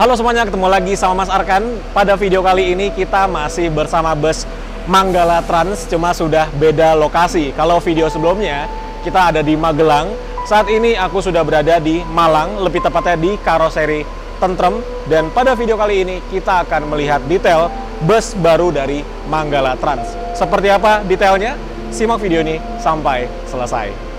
Halo semuanya, ketemu lagi sama Mas Arkan. Pada video kali ini kita masih bersama bus Manggala Trans, cuma sudah beda lokasi. Kalau video sebelumnya kita ada di Magelang, saat ini aku sudah berada di Malang, lebih tepatnya di karoseri Tentrem. Dan pada video kali ini kita akan melihat detail bus baru dari Manggala Trans. Seperti apa detailnya? Simak video ini sampai selesai.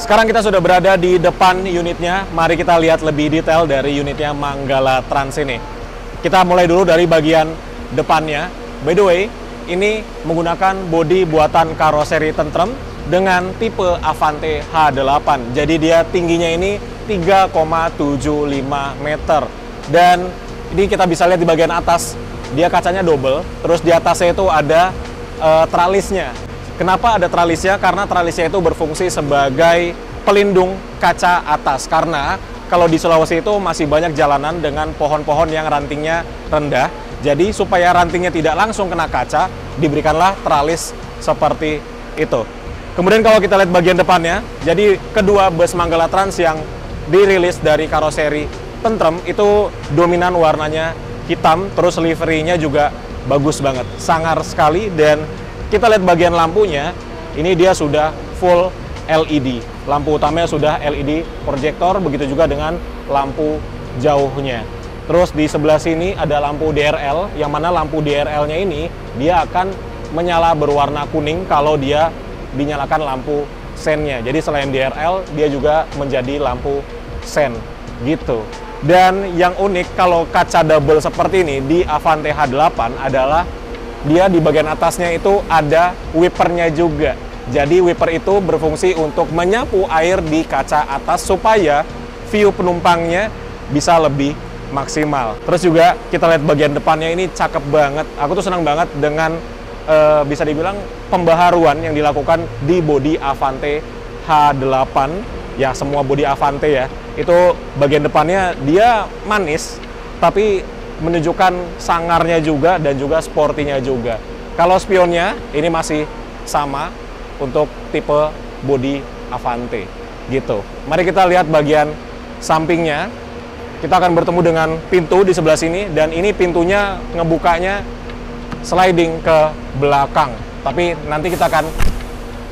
Sekarang kita sudah berada di depan unitnya. Mari kita lihat lebih detail dari unitnya Manggala Trans ini. Kita mulai dulu dari bagian depannya. By the way, ini menggunakan bodi buatan karoseri Tentrem dengan tipe Avante H8. Jadi dia tingginya ini 3,75 meter. Dan ini kita bisa lihat di bagian atas, dia kacanya double. Terus di atasnya itu ada tralisnya. Kenapa ada tralisnya? Karena tralisnya itu berfungsi sebagai pelindung kaca atas. Karena kalau di Sulawesi itu masih banyak jalanan dengan pohon-pohon yang rantingnya rendah. Jadi supaya rantingnya tidak langsung kena kaca, diberikanlah tralis seperti itu. Kemudian kalau kita lihat bagian depannya, jadi kedua bus Manggala Trans yang dirilis dari karoseri Tentrem itu dominan warnanya hitam, terus liverynya juga bagus banget, sangar sekali. Dan kita lihat bagian lampunya, ini dia sudah full LED. Lampu utamanya sudah LED proyektor, begitu juga dengan lampu jauhnya. Terus di sebelah sini ada lampu DRL, yang mana lampu DRL-nya ini dia akan menyala berwarna kuning kalau dia dinyalakan lampu sennya. Jadi selain DRL, dia juga menjadi lampu sen gitu. Dan yang unik kalau kaca double seperti ini di Avante H8 adalah dia di bagian atasnya itu ada wipernya juga. Jadi wiper itu berfungsi untuk menyapu air di kaca atas supaya view penumpangnya bisa lebih maksimal. Terus juga kita lihat bagian depannya, ini cakep banget. Aku tuh senang banget dengan bisa dibilang pembaharuan yang dilakukan di bodi Avante H8. Ya, semua bodi Avante ya. Itu bagian depannya dia manis, tapi menunjukkan sangarnya juga dan juga sportinya juga. Kalau spionnya ini masih sama untuk tipe bodi Avante gitu. Mari kita lihat bagian sampingnya. Kita akan bertemu dengan pintu di sebelah sini, dan ini pintunya ngebukanya sliding ke belakang. Tapi nanti kita akan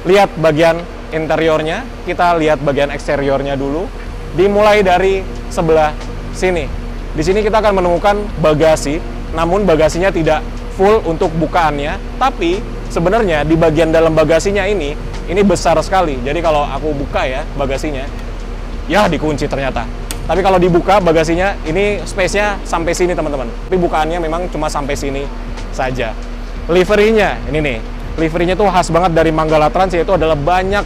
lihat bagian interiornya. Kita lihat bagian eksteriornya dulu. Dimulai dari sebelah sini. Di sini kita akan menemukan bagasi, namun bagasinya tidak full untuk bukaannya. Tapi sebenarnya di bagian dalam bagasinya ini besar sekali. Jadi kalau aku buka ya bagasinya, ya dikunci ternyata. Tapi kalau dibuka bagasinya, ini space-nya sampai sini teman-teman. Tapi bukaannya memang cuma sampai sini saja. Liverynya, ini nih. Liverynya tuh khas banget dari Manggala Trans, yaitu adalah banyak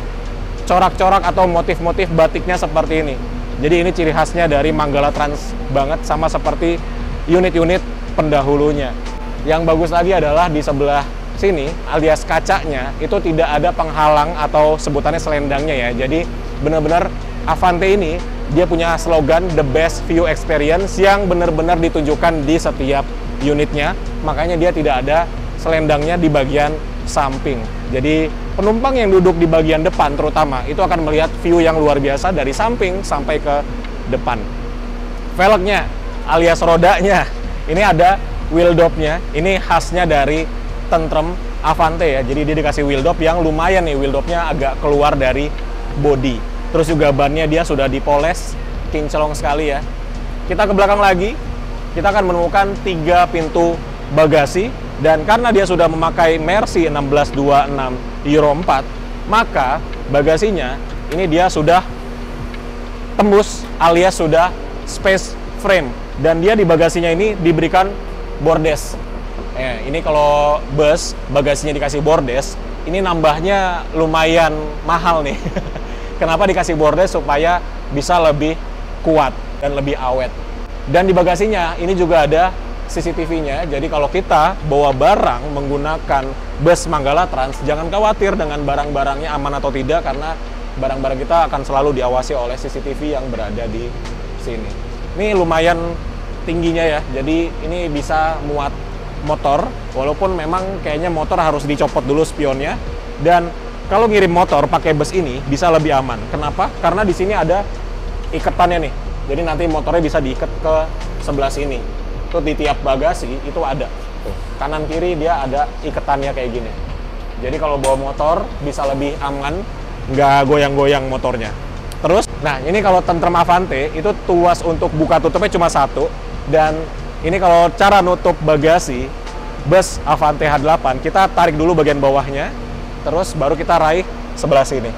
corak-corak atau motif-motif batiknya seperti ini. Jadi ini ciri khasnya dari Manggala Trans banget, sama seperti unit-unit pendahulunya. Yang bagus lagi adalah di sebelah sini, alias kacanya, itu tidak ada penghalang atau sebutannya selendangnya ya. Jadi benar-benar Avante ini, dia punya slogan The Best View Experience yang benar-benar ditunjukkan di setiap unitnya. Makanya dia tidak ada selendangnya di bagian samping. Jadi penumpang yang duduk di bagian depan terutama itu akan melihat view yang luar biasa dari samping sampai ke depan. Velgnya alias rodanya, ini ada wheel dopnya. Ini khasnya dari Tentrem Avante ya. Jadi dia dikasih wheel dop yang lumayan nih, wheel dopnya agak keluar dari body. Terus juga bannya dia sudah dipoles, kinclong sekali ya. Kita ke belakang lagi, kita akan menemukan 3 pintu bagasi. Dan karena dia sudah memakai Mercy 1626 Euro 4, maka bagasinya ini dia sudah tembus alias sudah space frame, dan dia di bagasinya ini diberikan bordes. Ini kalau bus bagasinya dikasih bordes, ini nambahnya lumayan mahal nih. Kenapa dikasih bordes? Supaya bisa lebih kuat dan lebih awet. Dan di bagasinya ini juga ada CCTV-nya, jadi kalau kita bawa barang menggunakan bus Manggala Trans, jangan khawatir dengan barang-barangnya aman atau tidak, karena barang-barang kita akan selalu diawasi oleh CCTV yang berada di sini. Ini lumayan tingginya ya, jadi ini bisa muat motor, walaupun memang kayaknya motor harus dicopot dulu spionnya. Dan kalau ngirim motor pakai bus ini bisa lebih aman. Kenapa? Karena di sini ada iketannya nih, jadi nanti motornya bisa diikat ke sebelah sini. Tuh di tiap bagasi itu ada. Tuh, kanan kiri dia ada iketannya kayak gini. Jadi kalau bawa motor bisa lebih aman, nggak goyang-goyang motornya. Terus, nah ini kalau Tentrem Avante itu tuas untuk buka tutupnya cuma satu, dan ini kalau cara nutup bagasi bus Avante H8, kita tarik dulu bagian bawahnya, terus baru kita raih sebelah sini.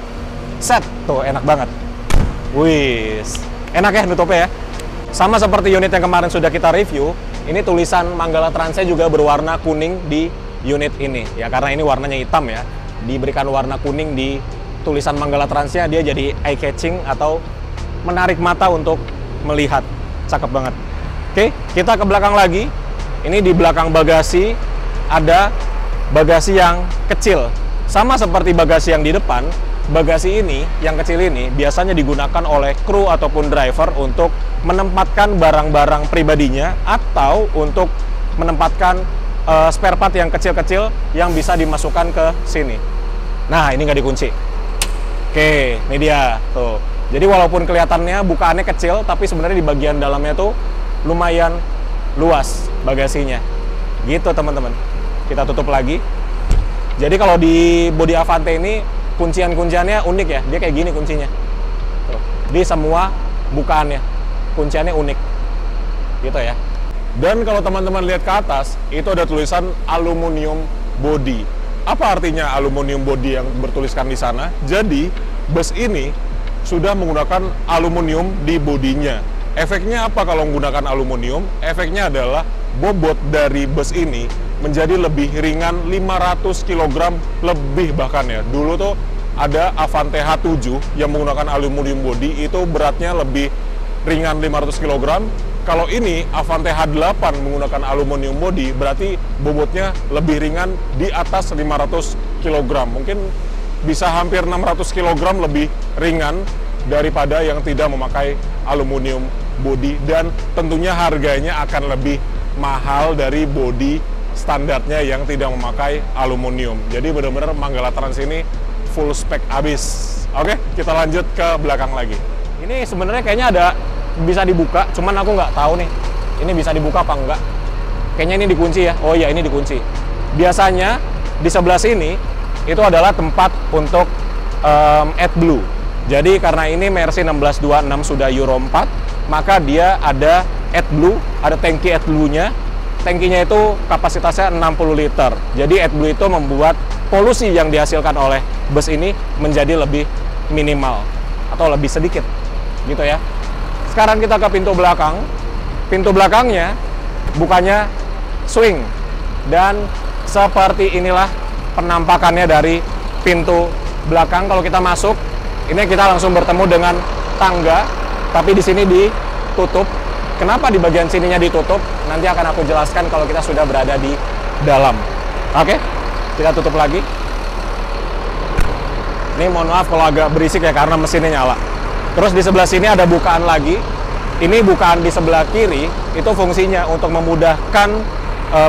Set, tuh enak banget. Wis, enak ya nutupnya ya. Sama seperti unit yang kemarin sudah kita review, ini tulisan Manggala Transnya juga berwarna kuning di unit ini. Ya karena ini warnanya hitam ya, diberikan warna kuning di tulisan Manggala Transnya, dia jadi eye catching atau menarik mata untuk melihat. Cakep banget. Oke, kita ke belakang lagi. Ini di belakang bagasi ada bagasi yang kecil. Sama seperti bagasi yang di depan, bagasi ini yang kecil ini biasanya digunakan oleh kru ataupun driver untuk menempatkan barang-barang pribadinya atau untuk menempatkan spare part yang kecil-kecil yang bisa dimasukkan ke sini. Nah, ini nggak dikunci. Oke, ini dia tuh. Jadi walaupun kelihatannya bukaannya kecil, tapi sebenarnya di bagian dalamnya tuh lumayan luas bagasinya. Gitu teman-teman. Kita tutup lagi. Jadi kalau di bodi Avante ini kuncian-kunciannya unik ya. Dia kayak gini kuncinya. Tuh. Di semua bukaannya kunciannya unik. Gitu ya. Dan kalau teman-teman lihat ke atas, itu ada tulisan aluminium body. Apa artinya aluminium body yang bertuliskan di sana? Jadi, bus ini sudah menggunakan aluminium di bodinya. Efeknya apa kalau menggunakan aluminium? Efeknya adalah bobot dari bus ini menjadi lebih ringan 500 kg lebih bahkan ya. Dulu tuh ada Avante H7 yang menggunakan aluminium body, itu beratnya lebih ringan 500 kg. Kalau ini Avante H8 menggunakan aluminium body, berarti bobotnya lebih ringan di atas 500 kg. Mungkin bisa hampir 600 kg lebih ringan daripada yang tidak memakai aluminium body, dan tentunya harganya akan lebih mahal dari body standarnya yang tidak memakai aluminium. Jadi benar-benar Manggala Trans ini full spec abis. Oke, kita lanjut ke belakang lagi. Ini sebenarnya kayaknya ada bisa dibuka, cuman aku nggak tahu nih ini bisa dibuka apa enggak. Kayaknya ini dikunci ya. Oh iya, ini dikunci. Biasanya di sebelah sini itu adalah tempat untuk AdBlue. Jadi karena ini Mercy 1626 sudah Euro 4, maka dia ada AdBlue, ada tangki AdBlue-nya. Tangkinya itu kapasitasnya 60 liter. Jadi AdBlue itu membuat polusi yang dihasilkan oleh bus ini menjadi lebih minimal atau lebih sedikit. Gitu ya. Sekarang kita ke pintu belakang. Pintu belakangnya bukannya swing, dan seperti inilah penampakannya dari pintu belakang. Kalau kita masuk, ini kita langsung bertemu dengan tangga, tapi di sini ditutup. Kenapa di bagian sininya ditutup? Nanti akan aku jelaskan kalau kita sudah berada di dalam. Oke, kita tutup lagi. Ini mohon maaf kalau agak berisik ya, karena mesinnya nyala. Terus di sebelah sini ada bukaan lagi. Ini bukaan di sebelah kiri, itu fungsinya untuk memudahkan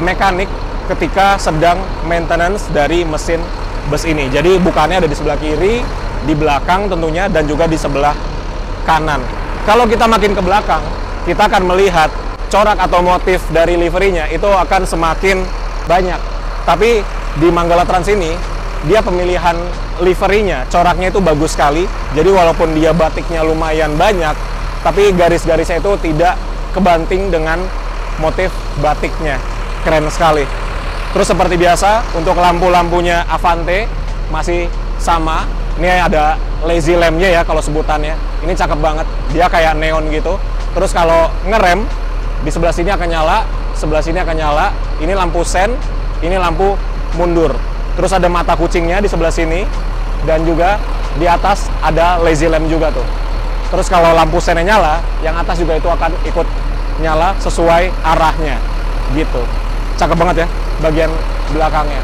mekanik ketika sedang maintenance dari mesin bus ini. Jadi bukaannya ada di sebelah kiri, di belakang tentunya, dan juga di sebelah kanan. Kalau kita makin ke belakang, kita akan melihat corak atau motif dari liverinya itu akan semakin banyak. Tapi di Manggala Trans ini, dia pemilihan liverinya, coraknya itu bagus sekali. Jadi walaupun dia batiknya lumayan banyak, tapi garis-garisnya itu tidak kebanting dengan motif batiknya. Keren sekali. Terus seperti biasa, untuk lampu-lampunya Avante masih sama. Ini ada lazy lamp-nya ya kalau sebutannya. Ini cakep banget. Dia kayak neon gitu. Terus kalau ngerem, di sebelah sini akan nyala, sebelah sini akan nyala. Ini lampu sen, ini lampu mundur. Terus ada mata kucingnya di sebelah sini. Dan juga di atas ada lazy lamp juga tuh. Terus kalau lampu sennya nyala, yang atas juga itu akan ikut nyala sesuai arahnya. Gitu. Cakep banget ya bagian belakangnya.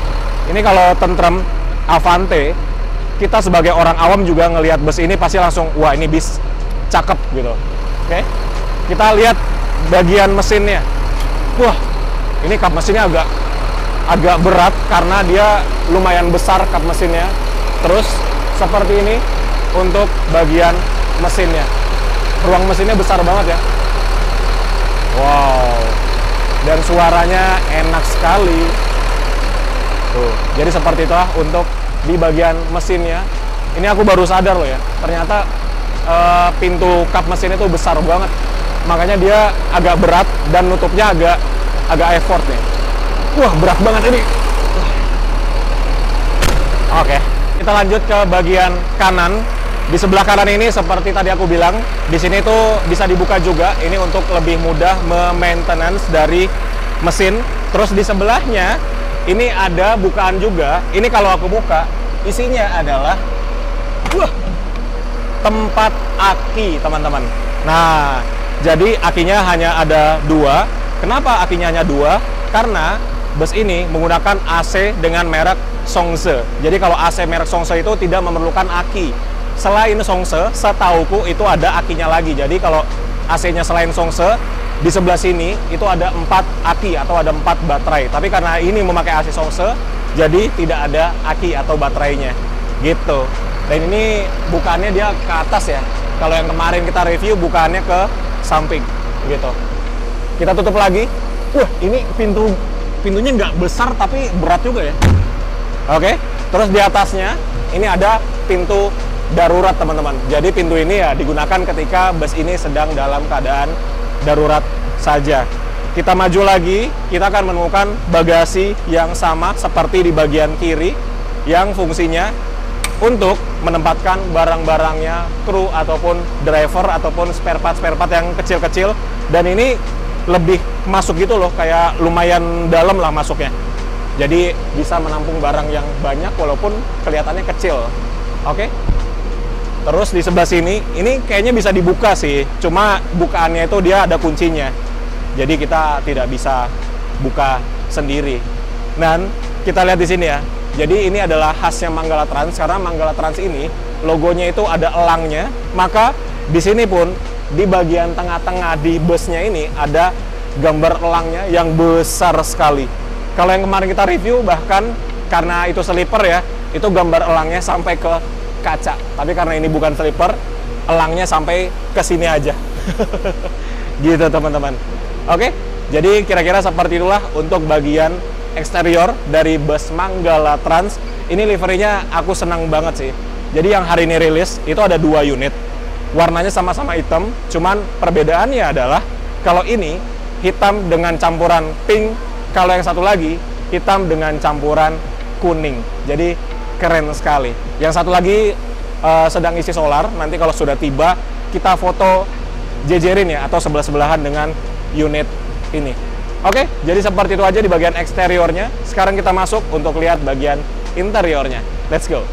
Ini kalau tentrem Avante, kita sebagai orang awam juga ngelihat bus ini pasti langsung, wah ini bis cakep gitu. Oke, kita lihat bagian mesinnya. Wah, ini kap mesinnya agak berat karena dia lumayan besar kap mesinnya. Terus seperti ini untuk bagian mesinnya. Ruang mesinnya besar banget ya. Wow, dan suaranya enak sekali. Tuh, jadi seperti itulah untuk di bagian mesinnya. Ini aku baru sadar loh ya, ternyata pintu kap mesin itu besar banget, makanya dia agak berat dan nutupnya agak effort nih. Wah, berat banget ini. Oke, kita lanjut ke bagian kanan. Di sebelah kanan ini seperti tadi aku bilang, di sini tuh bisa dibuka juga. Ini untuk lebih mudah maintenance dari mesin. Terus di sebelahnya ini ada bukaan juga. Ini kalau aku buka, isinya adalah tempat aki, teman-teman. Nah, jadi akinya hanya ada 2. Kenapa akinya hanya 2? Karena bus ini menggunakan AC dengan merek Songse. Jadi kalau AC merek Songse itu tidak memerlukan aki. Selain Songse, setauku itu ada akinya lagi. Jadi kalau AC-nya selain Songse, di sebelah sini itu ada 4 aki atau ada 4 baterai. Tapi karena ini memakai AC Songse, jadi tidak ada aki atau baterainya. Gitu. Dan ini bukaannya dia ke atas ya. Kalau yang kemarin kita review bukaannya ke samping. Gitu. Kita tutup lagi. Wah, ini pintunya nggak besar tapi berat juga ya. Oke. Terus di atasnya ini ada pintu darurat, teman-teman. Jadi pintu ini ya digunakan ketika bus ini sedang dalam keadaan darurat saja. Kita maju lagi, kita akan menemukan bagasi yang sama seperti di bagian kiri, yang fungsinya untuk menempatkan barang-barangnya kru ataupun driver ataupun spare part yang kecil-kecil. Dan ini lebih masuk gitu loh, kayak lumayan dalam lah masuknya. Jadi bisa menampung barang yang banyak walaupun kelihatannya kecil. Oke. Terus di sebelah sini, ini kayaknya bisa dibuka sih, cuma bukaannya itu dia ada kuncinya. Jadi kita tidak bisa buka sendiri. Dan kita lihat di sini ya. Jadi ini adalah khasnya Manggala Trans, karena Manggala Trans ini logonya itu ada elangnya. Maka di sini pun di bagian tengah-tengah di busnya ini ada gambar elangnya yang besar sekali. Kalau yang kemarin kita review bahkan karena itu sleeper ya, itu gambar elangnya sampai ke kaca. Tapi karena ini bukan sleeper, elangnya sampai ke sini aja. Gitu teman-teman. Oke, jadi kira-kira seperti itulah untuk bagian eksterior dari bus Manggala Trans. Ini liverinya aku senang banget sih. Jadi yang hari ini rilis itu ada 2 unit. Warnanya sama-sama hitam, cuman perbedaannya adalah kalau ini hitam dengan campuran pink, kalau yang satu lagi hitam dengan campuran kuning. Jadi keren sekali. Yang satu lagi sedang isi solar. Nanti kalau sudah tiba, kita foto jejerin ya, atau sebelah-sebelahan dengan unit ini. Oke, jadi seperti itu aja di bagian eksteriornya. Sekarang kita masuk untuk lihat bagian interiornya. Let's go.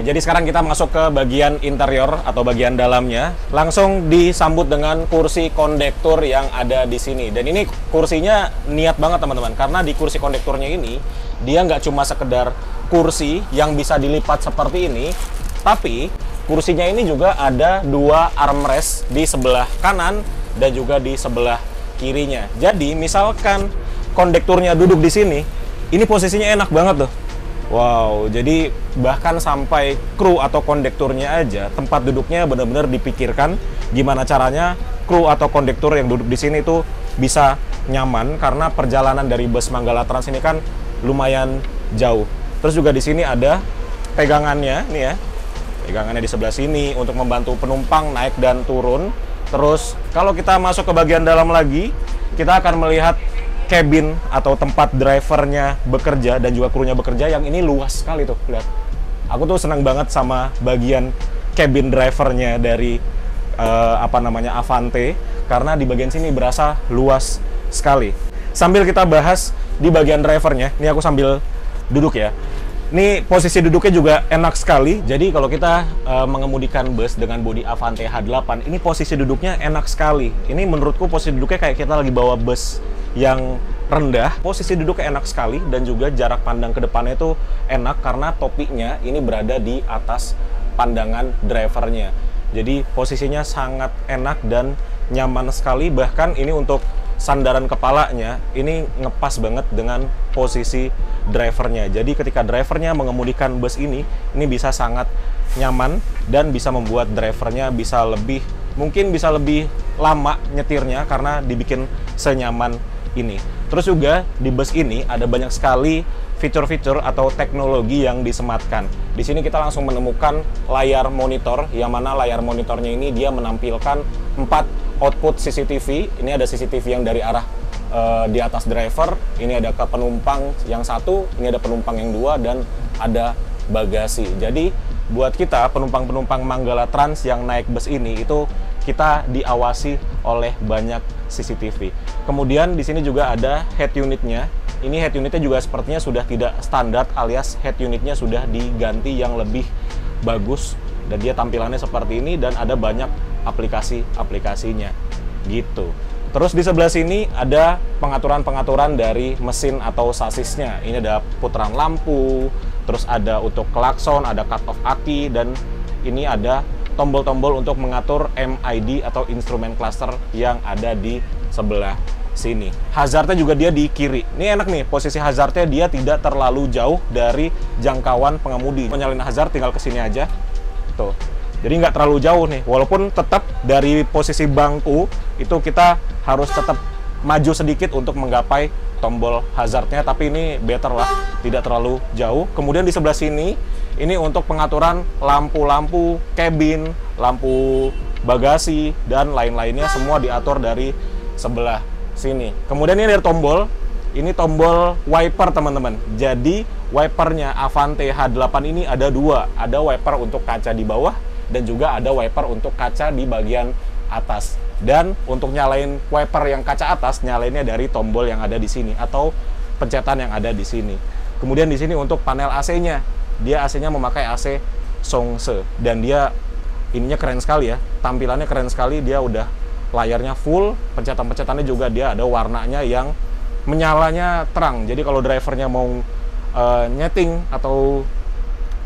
Jadi sekarang kita masuk ke bagian interior atau bagian dalamnya. Langsung disambut dengan kursi kondektur yang ada di sini. Dan ini kursinya niat banget teman-teman, karena di kursi kondekturnya ini dia nggak cuma sekedar kursi yang bisa dilipat seperti ini, tapi kursinya ini juga ada 2 armrest di sebelah kanan dan juga di sebelah kirinya. Jadi misalkan kondekturnya duduk di sini, ini posisinya enak banget tuh. Wow, jadi bahkan sampai kru atau kondekturnya aja tempat duduknya benar-benar dipikirkan gimana caranya kru atau kondektur yang duduk di sini tuh bisa nyaman, karena perjalanan dari bus Manggala Trans ini kan lumayan jauh. Terus juga di sini ada pegangannya nih ya. Pegangannya di sebelah sini untuk membantu penumpang naik dan turun. Terus kalau kita masuk ke bagian dalam lagi, kita akan melihat cabin atau tempat drivernya bekerja dan juga krunya bekerja yang ini luas sekali tuh, lihat. Aku tuh senang banget sama bagian cabin drivernya dari Avante, karena di bagian sini berasa luas sekali. Sambil kita bahas di bagian drivernya, ini aku sambil duduk ya. Ini posisi duduknya juga enak sekali. Jadi kalau kita mengemudikan bus dengan bodi Avante H8, ini posisi duduknya enak sekali. Ini menurutku posisi duduknya kayak kita lagi bawa bus yang rendah. Posisi duduknya enak sekali dan juga jarak pandang ke depannya itu enak karena topinya ini berada di atas pandangan drivernya. Jadi posisinya sangat enak dan nyaman sekali. Bahkan ini untuk sandaran kepalanya ini ngepas banget dengan posisi drivernya. Jadi ketika drivernya mengemudikan bus ini bisa sangat nyaman dan bisa membuat drivernya bisa mungkin bisa lebih lama nyetirnya karena dibikin senyaman ini. Terus juga di bus ini ada banyak sekali fitur-fitur atau teknologi yang disematkan. Di sini kita langsung menemukan layar monitor, yang mana layar monitornya ini dia menampilkan 4 output CCTV. Ini ada CCTV yang dari arah di atas driver, ini ada ke penumpang yang satu, ini ada penumpang yang dua, dan ada bagasi. Jadi buat kita penumpang-penumpang Manggala Trans yang naik bus ini itu kita diawasi oleh banyak CCTV. Kemudian di sini juga ada head unitnya. Ini head unitnya juga sepertinya sudah tidak standar, alias head unitnya sudah diganti yang lebih bagus dan dia tampilannya seperti ini dan ada banyak aplikasi-aplikasinya gitu. Terus di sebelah sini ada pengaturan-pengaturan dari mesin atau sasisnya. Ini ada putaran lampu, terus ada untuk klakson, ada cut off aki, dan ini ada tombol-tombol untuk mengatur MID atau instrumen cluster yang ada di sebelah sini. Hazardnya juga dia di kiri. Ini enak nih, posisi hazardnya dia tidak terlalu jauh dari jangkauan pengemudi. Menyalain hazard tinggal ke sini aja. Tuh. Jadi nggak terlalu jauh nih, walaupun tetap dari posisi bangku itu kita harus tetap maju sedikit untuk menggapai tombol hazardnya, tapi ini better lah, tidak terlalu jauh. Kemudian di sebelah sini, ini untuk pengaturan lampu-lampu cabin, lampu bagasi, dan lain-lainnya semua diatur dari sebelah sini. Kemudian ini ada tombol, ini tombol wiper teman-teman. Jadi wipernya Avante H8 ini ada dua, ada wiper untuk kaca di bawah, dan juga ada wiper untuk kaca di bagian atas. Dan untuk nyalain wiper yang kaca atas, nyalainnya dari tombol yang ada di sini atau pencetan yang ada di sini. Kemudian di sini untuk panel AC-nya, dia AC-nya memakai AC Songse dan dia ininya keren sekali ya, tampilannya keren sekali. Dia udah layarnya full, pencetan-pencetannya juga dia ada warnanya yang menyalanya terang. Jadi kalau drivernya mau nyeting atau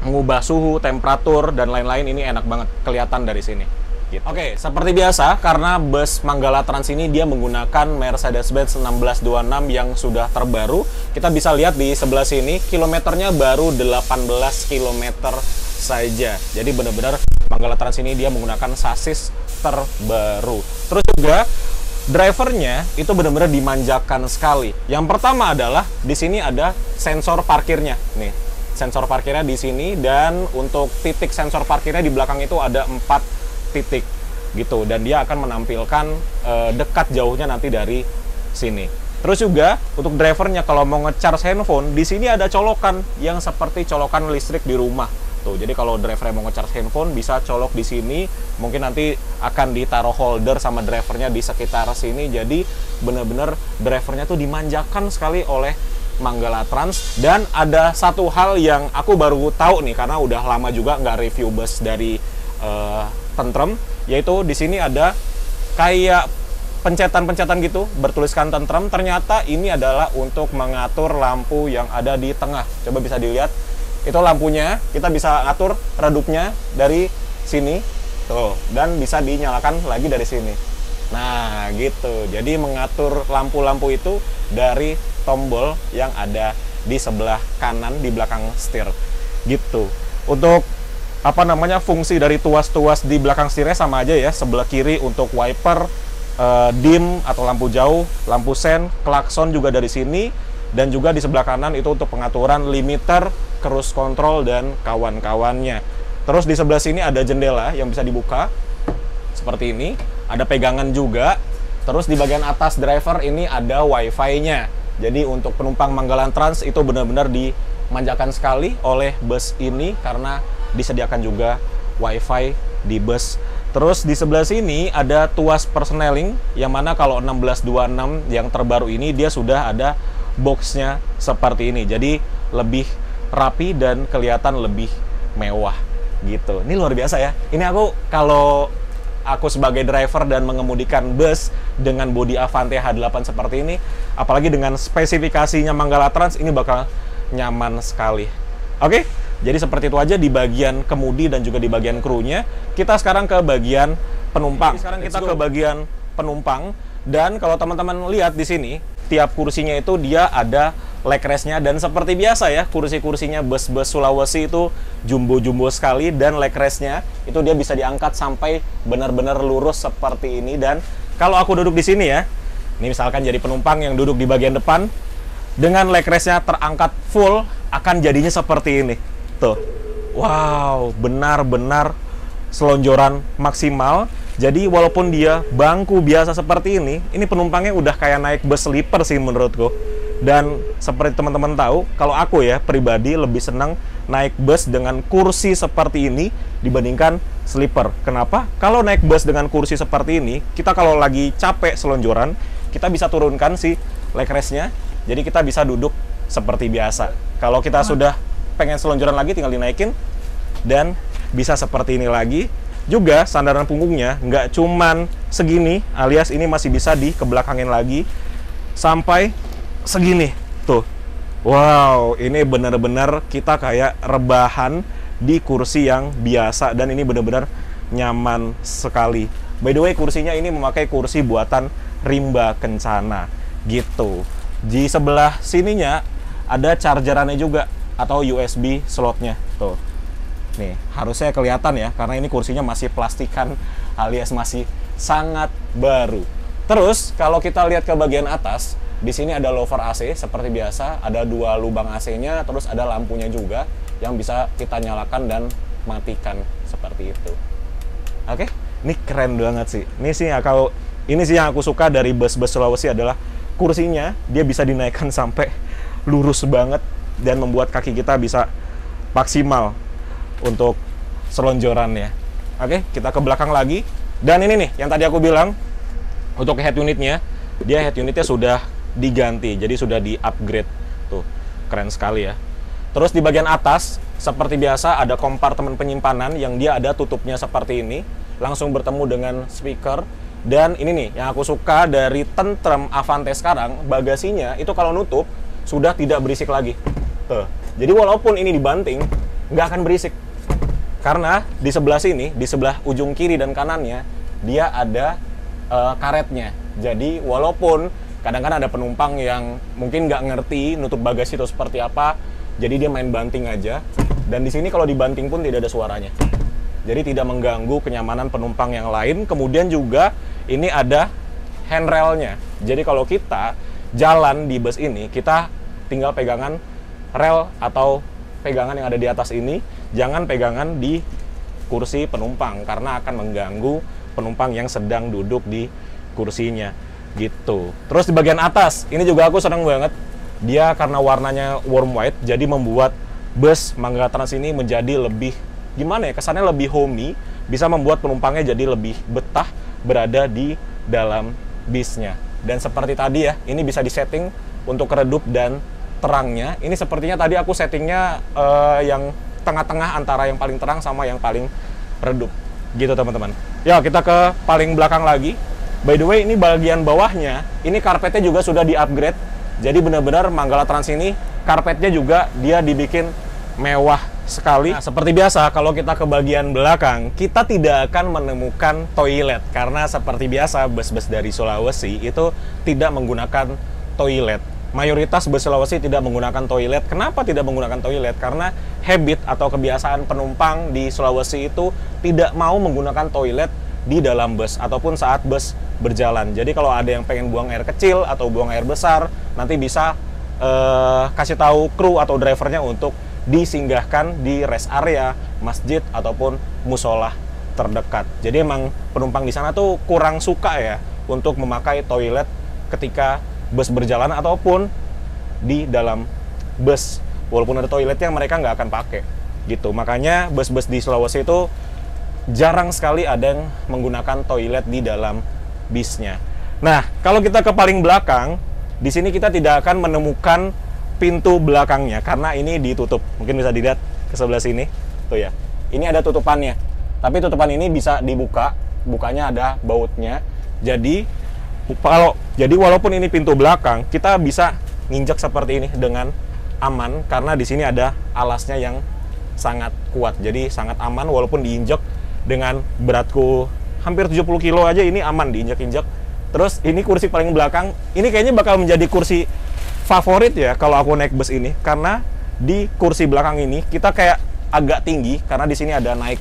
mengubah suhu, temperatur, dan lain-lain, ini enak banget kelihatan dari sini. Gitu. Oke, seperti biasa, karena bus Manggala Trans ini dia menggunakan Mercedes-Benz 1626 yang sudah terbaru. Kita bisa lihat di sebelah sini, kilometernya baru 18 km saja. Jadi benar-benar Manggala Trans ini dia menggunakan sasis terbaru. Terus juga drivernya itu benar-benar dimanjakan sekali. Yang pertama adalah di sini ada sensor parkirnya. Nih, sensor parkirnya di sini, dan untuk titik sensor parkirnya di belakang itu ada 4 titik gitu, dan dia akan menampilkan dekat jauhnya nanti dari sini. Terus juga untuk drivernya kalau mau nge-charge handphone, di sini ada colokan yang seperti colokan listrik di rumah. Tuh, jadi kalau drivernya mau nge-charge handphone bisa colok di sini. Mungkin nanti akan ditaruh holder sama drivernya di sekitar sini. Jadi bener-bener drivernya tuh dimanjakan sekali oleh Manggala Trans. Dan ada satu hal yang aku baru tahu nih, karena udah lama juga nggak review bus dari Tentrem, yaitu di sini ada kayak pencetan-pencetan gitu bertuliskan Tentrem. Ternyata ini adalah untuk mengatur lampu yang ada di tengah. Coba bisa dilihat, itu lampunya kita bisa atur redupnya dari sini tuh, dan bisa dinyalakan lagi dari sini. Nah gitu, jadi mengatur lampu-lampu itu dari tombol yang ada di sebelah kanan di belakang setir gitu. Untuk fungsi dari tuas-tuas di belakang setirnya sama aja ya. Sebelah kiri untuk wiper, dim atau lampu jauh, lampu sen, klakson juga dari sini, dan juga di sebelah kanan itu untuk pengaturan limiter, cruise control, dan kawan-kawannya. Terus di sebelah sini ada jendela yang bisa dibuka seperti ini, ada pegangan juga. Terus di bagian atas driver ini ada wifi-nya. Jadi untuk penumpang Manggalan Trans itu benar-benar dimanjakan sekali oleh bus ini karena disediakan juga wifi di bus. Terus di sebelah sini ada tuas persneling, yang mana kalau 1626 yang terbaru ini dia sudah ada boxnya seperti ini. Jadi lebih rapi dan kelihatan lebih mewah gitu. Ini luar biasa ya. Ini kalau aku sebagai driver dan mengemudikan bus dengan bodi Avante H8 seperti ini, apalagi dengan spesifikasinya Manggala Trans, ini bakal nyaman sekali. Oke? Jadi seperti itu aja di bagian kemudi dan juga di bagian krunya. Kita sekarang ke bagian penumpang. Sekarang kita ke bagian penumpang, dan kalau teman-teman lihat di sini, tiap kursinya itu dia ada leg rest-nya, dan seperti biasa ya, kursi-kursinya bus-bus Sulawesi itu jumbo-jumbo sekali, dan leg rest-nya itu dia bisa diangkat sampai benar-benar lurus seperti ini. Dan kalau aku duduk di sini ya, ini misalkan jadi penumpang yang duduk di bagian depan, dengan leg rest-nya terangkat full, akan jadinya seperti ini. Tuh, wow, benar-benar selonjoran maksimal. Jadi walaupun dia bangku biasa seperti ini penumpangnya udah kayak naik bus sleeper sih menurutku. Dan seperti teman-teman tahu, kalau aku ya pribadi lebih senang naik bus dengan kursi seperti ini dibandingkan sleeper. Kenapa? Kalau naik bus dengan kursi seperti ini, kita kalau lagi capek selonjoran, kita bisa turunkan si leg rest-nya. Jadi kita bisa duduk seperti biasa. Kalau kita sudah pengen selonjoran lagi, tinggal dinaikin dan bisa seperti ini lagi. Juga sandaran punggungnya nggak cuman segini, alias ini masih bisa dikebelakangin lagi sampai segini tuh. Wow, ini benar-benar kita kayak rebahan di kursi yang biasa, dan ini benar-benar nyaman sekali. By the way, kursinya ini memakai kursi buatan Rimba Kencana gitu. Di sebelah sininya ada chargerannya juga, atau USB slotnya tuh. Nih, harusnya kelihatan ya, karena ini kursinya masih plastikan alias masih sangat baru. Terus kalau kita lihat ke bagian atas, di sini ada louvre AC seperti biasa, ada 2 lubang AC-nya, terus ada lampunya juga yang bisa kita nyalakan dan matikan seperti itu. Oke, ini keren banget sih. Ini sih yang aku suka dari bus-bus Sulawesi adalah kursinya dia bisa dinaikkan sampai lurus banget dan membuat kaki kita bisa maksimal untuk selonjorannya. Oke, kita ke belakang lagi. Dan ini nih, yang tadi aku bilang, untuk head unitnya, dia head unitnya sudah diganti, jadi sudah di-upgrade. Tuh, keren sekali ya. Terus di bagian atas, seperti biasa, ada kompartemen penyimpanan yang dia ada tutupnya seperti ini. Langsung bertemu dengan speaker. Dan ini nih, yang aku suka dari Tentrem Avante sekarang, bagasinya itu kalau nutup, sudah tidak berisik lagi. Tuh. Jadi walaupun ini dibanting, nggak akan berisik. Karena di sebelah sini, di sebelah ujung kiri dan kanannya, dia ada karetnya. Jadi walaupun kadang-kadang ada penumpang yang mungkin nggak ngerti nutup bagasi itu seperti apa, jadi dia main banting aja. Dan di sini kalau dibanting pun tidak ada suaranya. Jadi tidak mengganggu kenyamanan penumpang yang lain. Kemudian juga ini ada handrailnya. Jadi kalau kita jalan di bus ini, kita tinggal pegangan rel atau pegangan yang ada di atas ini, jangan pegangan di kursi penumpang karena akan mengganggu penumpang yang sedang duduk di kursinya gitu. Terus di bagian atas, ini juga aku senang banget. Dia karena warnanya warm white, jadi membuat bus Manggala Trans ini menjadi lebih, gimana ya, kesannya lebih homey, bisa membuat penumpangnya jadi lebih betah berada di dalam bisnya. Dan seperti tadi ya, ini bisa disetting untuk redup dan terangnya. Ini sepertinya tadi aku settingnya yang tengah-tengah antara yang paling terang sama yang paling redup gitu teman-teman. Ya, kita ke paling belakang lagi. By the way, ini bagian bawahnya, ini karpetnya juga sudah di-upgrade. Jadi benar-benar Manggala Trans ini karpetnya juga dia dibikin mewah sekali. Nah, seperti biasa, kalau kita ke bagian belakang, kita tidak akan menemukan toilet. Karena seperti biasa, bus-bus dari Sulawesi itu tidak menggunakan toilet. Mayoritas bus Sulawesi tidak menggunakan toilet. Kenapa tidak menggunakan toilet? Karena habit atau kebiasaan penumpang di Sulawesi itu tidak mau menggunakan toilet di dalam bus ataupun saat bus berjalan. Jadi kalau ada yang pengen buang air kecil atau buang air besar, nanti bisa kasih tahu kru atau drivernya untuk disinggahkan di rest area, masjid ataupun musola terdekat. Jadi emang penumpang di sana tuh kurang suka ya untuk memakai toilet ketika bus berjalan ataupun di dalam bus. Walaupun ada toiletnya, mereka nggak akan pakai gitu. Makanya bus-bus di Sulawesi itu jarang sekali ada yang menggunakan toilet di dalam bisnya. Nah, kalau kita ke paling belakang, di sini kita tidak akan menemukan pintu belakangnya karena ini ditutup. Mungkin bisa dilihat ke sebelah sini, tuh ya. Ini ada tutupannya, tapi tutupan ini bisa dibuka. Bukanya ada bautnya. Jadi walaupun ini pintu belakang, kita bisa nginjek seperti ini dengan aman karena di sini ada alasnya yang sangat kuat. Jadi sangat aman walaupun diinjek dengan beratku hampir 70 kilo aja, ini aman diinjek-injek. Terus ini kursi paling belakang, ini kayaknya bakal menjadi kursi favorit ya kalau aku naik bus ini, karena di kursi belakang ini kita kayak agak tinggi karena di sini ada naik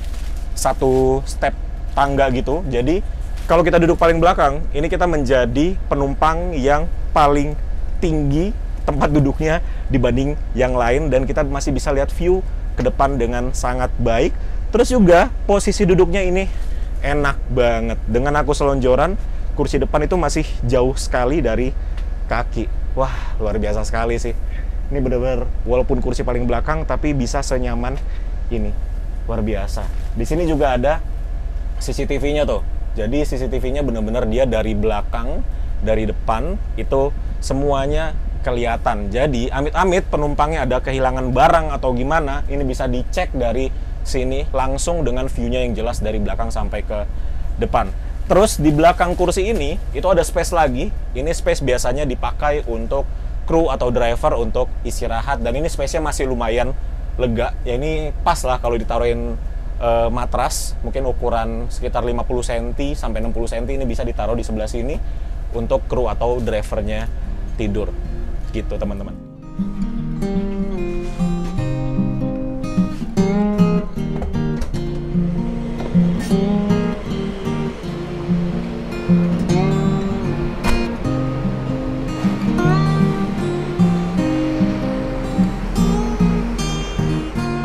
satu step tangga gitu. Jadi kalau kita duduk paling belakang, ini kita menjadi penumpang yang paling tinggi tempat duduknya dibanding yang lain, dan kita masih bisa lihat view ke depan dengan sangat baik. Terus juga posisi duduknya ini enak banget. Dengan aku selonjoran, kursi depan itu masih jauh sekali dari kaki. Wah, luar biasa sekali sih. Ini benar-benar walaupun kursi paling belakang tapi bisa senyaman ini. Luar biasa. Di sini juga ada CCTV-nya tuh. Jadi CCTV-nya benar-benar dia dari belakang, dari depan itu semuanya kelihatan. Jadi amit-amit penumpangnya ada kehilangan barang atau gimana, ini bisa dicek dari sini langsung dengan view-nya yang jelas dari belakang sampai ke depan. Terus di belakang kursi ini itu ada space lagi. Ini space biasanya dipakai untuk kru atau driver untuk istirahat, dan ini space-nya masih lumayan lega. Ya ini pas lah kalau ditaruhin matras, mungkin ukuran sekitar 50 cm sampai 60 cm, ini bisa ditaruh di sebelah sini untuk kru atau drivernya tidur. Gitu teman-teman.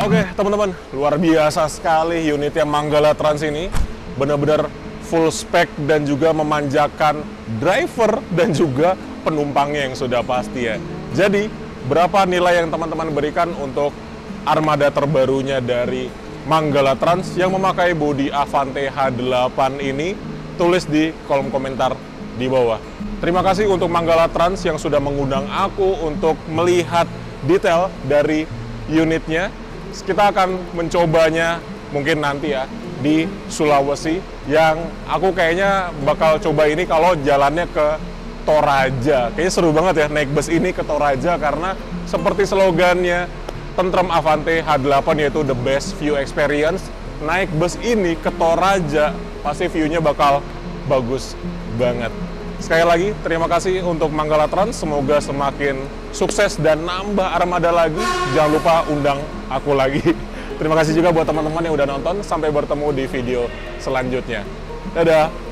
Oke teman-teman, luar biasa sekali unitnya Manggala Trans ini. Benar-benar full spec dan juga memanjakan driver dan juga penumpangnya yang sudah pasti ya. Jadi, berapa nilai yang teman-teman berikan untuk armada terbarunya dari Manggala Trans yang memakai bodi Avante H8 ini? Tulis di kolom komentar di bawah. Terima kasih untuk Manggala Trans yang sudah mengundang aku untuk melihat detail dari unitnya. Kita akan mencobanya mungkin nanti ya di Sulawesi, yang aku kayaknya bakal coba ini kalau jalannya ke Toraja. Kayaknya seru banget ya naik bus ini ke Toraja, karena seperti slogannya Tentrem Avante H8 yaitu the best view experience. Naik bus ini ke Toraja pasti view-nya bakal bagus banget. Sekali lagi terima kasih untuk Manggala Trans, semoga semakin sukses dan nambah armada lagi. Jangan lupa undang aku lagi. Terima kasih juga buat teman-teman yang udah nonton. Sampai bertemu di video selanjutnya. Dadah!